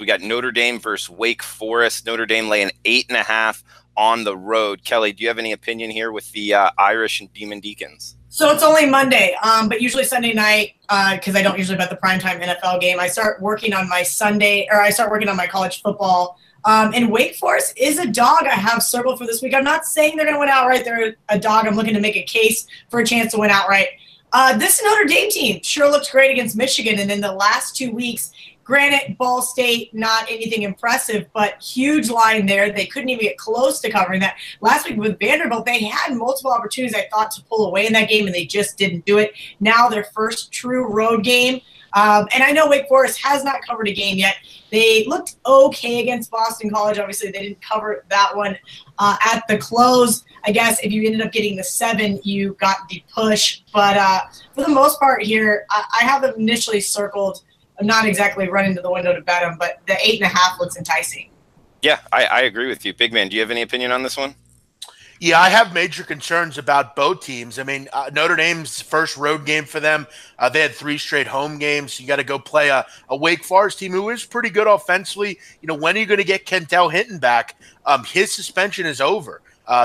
We got Notre Dame versus Wake Forest. Notre Dame laying 8.5 on the road. Kelly, do you have any opinion here with the Irish and Demon Deacons? So it's only Monday, but usually Sunday night, because I don't usually bet the primetime NFL game. I start working on my college football. And Wake Forest is a dog I have circled for this week. I'm not saying they're going to win outright. They're a dog. I'm looking to make a case for a chance to win outright. This Notre Dame team sure looked great against Michigan, and in the last 2 weeks, granted, Ball State, not anything impressive, but huge line there. They couldn't even get close to covering that. Last week with Vanderbilt, they had multiple opportunities, I thought, to pull away in that game, and they just didn't do it. Now their first true road game. And I know Wake Forest has not covered a game yet. They looked okay against Boston College. Obviously, they didn't cover that one at the close. I guess if you ended up getting the 7, you got the push. But for the most part here, I have them initially circled. I'm not exactly running to the window to bet them, but the 8.5 looks enticing. Yeah, I agree with you. Big man, do you have any opinion on this one? Yeah, I have major concerns about both teams. I mean, Notre Dame's first road game for them, they had 3 straight home games. So you got to go play a Wake Forest team who is pretty good offensively. You know, when are you going to get Kentel Hinton back? His suspension is over.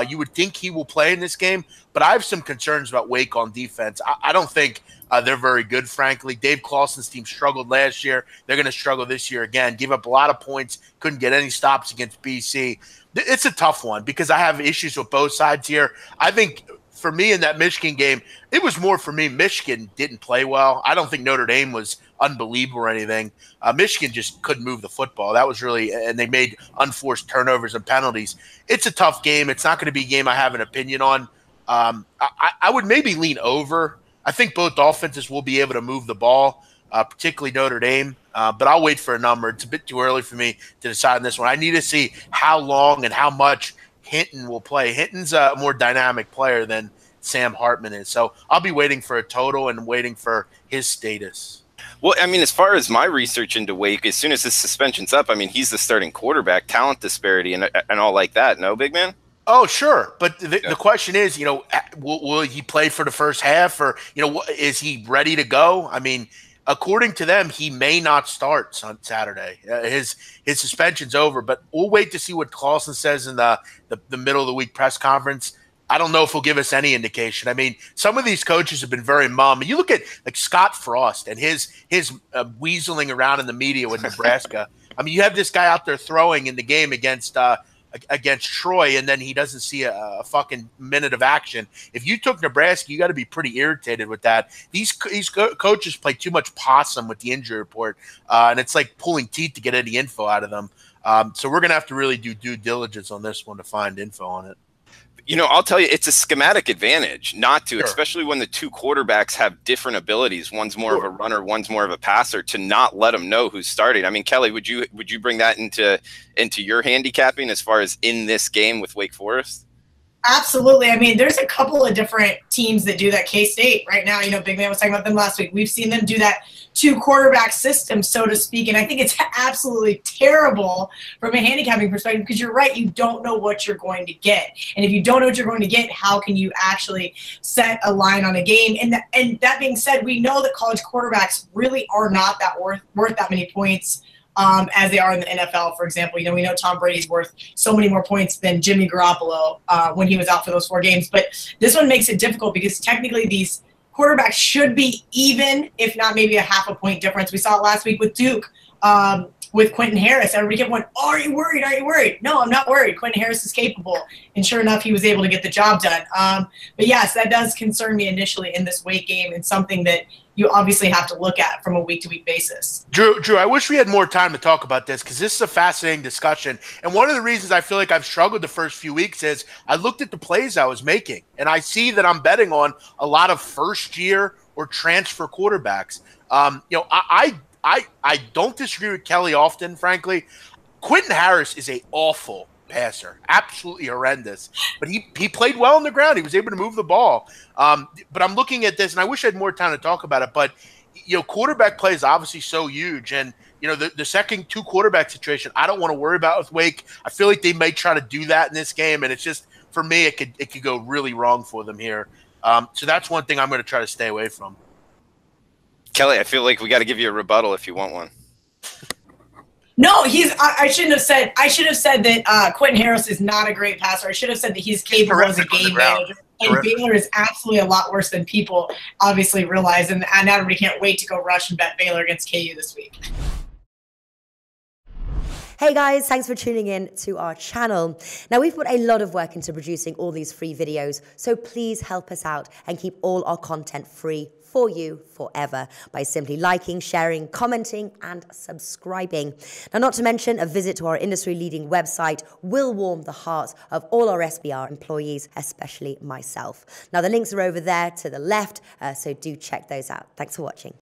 You would think he will play in this game, but I have some concerns about Wake on defense. I don't think they're very good, frankly. Dave Clawson's team struggled last year. They're going to struggle this year again. Gave up a lot of points, couldn't get any stops against BC. It's a tough one because I have issues with both sides here. I think for me in that Michigan game, it was more for me Michigan didn't play well. I don't think Notre Dame was unbelievable or anything. Michigan just couldn't move the football. That was really – and they made unforced turnovers and penalties. It's a tough game. It's not going to be a game I have an opinion on. I would maybe lean over. I think both offenses will be able to move the ball, particularly Notre Dame. But I'll wait for a number. It's a bit too early for me to decide on this one. I need to see how long and how much Hinton will play. Hinton's a more dynamic player than Sam Hartman is. So I'll be waiting for a total and waiting for his status. Well, I mean, as far as my research into Wake, as soon as his suspension's up, I mean, he's the starting quarterback, talent disparity and all like that. No, big man? Oh, sure. But the question is, you know, will he play for the first half or, you know, is he ready to go? I mean, according to them, he may not start on Saturday. His suspension's over, but we'll wait to see what Clawson says in the middle of the week press conference. I don't know if he'll give us any indication. I mean, some of these coaches have been very mum. You look at like Scott Frost and his weaseling around in the media with Nebraska. I mean, you have this guy out there throwing in the game against Troy, and then he doesn't see a fucking minute of action. If you took Nebraska, you got to be pretty irritated with that. These coaches play too much possum with the injury report, and it's like pulling teeth to get any info out of them. So we're going to have to really do due diligence on this one to find info on it. You know, I'll tell you, it's a schematic advantage not to, Sure. Especially when the two quarterbacks have different abilities. One's more of a runner, one's more of a passer, to not let them know who's starting. I mean, Kelly, would you bring that into your handicapping as far as in this game with Wake Forest? Absolutely. I mean, there's a couple of different teams that do that. K-State right now, you know, Big Man was talking about them last week. We've seen them do that 2-quarterback system, so to speak. And I think it's absolutely terrible from a handicapping perspective because you're right. You don't know what you're going to get. And if you don't know what you're going to get, how can you actually set a line on a game? And that being said, we know that college quarterbacks really are not that worth that many points as they are in the NFL, for example. You know, we know Tom Brady's worth so many more points than Jimmy Garoppolo when he was out for those 4 games. But this one makes it difficult because technically these quarterbacks should be even, if not maybe a half a point difference. We saw it last week with Duke, with Quentin Harris. Everybody kept going, oh, are you worried? Are you worried? No, I'm not worried. Quentin Harris is capable. And sure enough, he was able to get the job done. But yes, that does concern me initially in this Wake game, and something that you obviously have to look at from a week-to-week basis. Drew, I wish we had more time to talk about this because this is a fascinating discussion. And one of the reasons I feel like I've struggled the first few weeks is I looked at the plays I was making, and I see that I'm betting on a lot of first-year or transfer quarterbacks. You know, I don't disagree with Kelly often, frankly. Quentin Harris is an awful passer, absolutely horrendous. But he played well on the ground. He was able to move the ball. But I'm looking at this, and I wish I had more time to talk about it. But you know, quarterback play is obviously so huge, and you know the second 2 quarterback situation, I don't want to worry about with Wake. I feel like they may try to do that in this game, and it's just for me, it could go really wrong for them here. So that's one thing I'm going to try to stay away from. Kelly, I feel like we got to give you a rebuttal if you want one. No, I shouldn't have said. I should have said that Quentin Harris is not a great passer. I should have said that he's capable as a game manager. And Baylor is absolutely a lot worse than people obviously realize. And now everybody can't wait to go rush and bet Baylor against KU this week. Hey guys, thanks for tuning in to our channel. Now we've put a lot of work into producing all these free videos, so please help us out and keep all our content free for you forever by simply liking, sharing, commenting, and subscribing. Now, not to mention, a visit to our industry-leading website will warm the hearts of all our SBR employees, especially myself. Now, the links are over there to the left, so do check those out. Thanks for watching.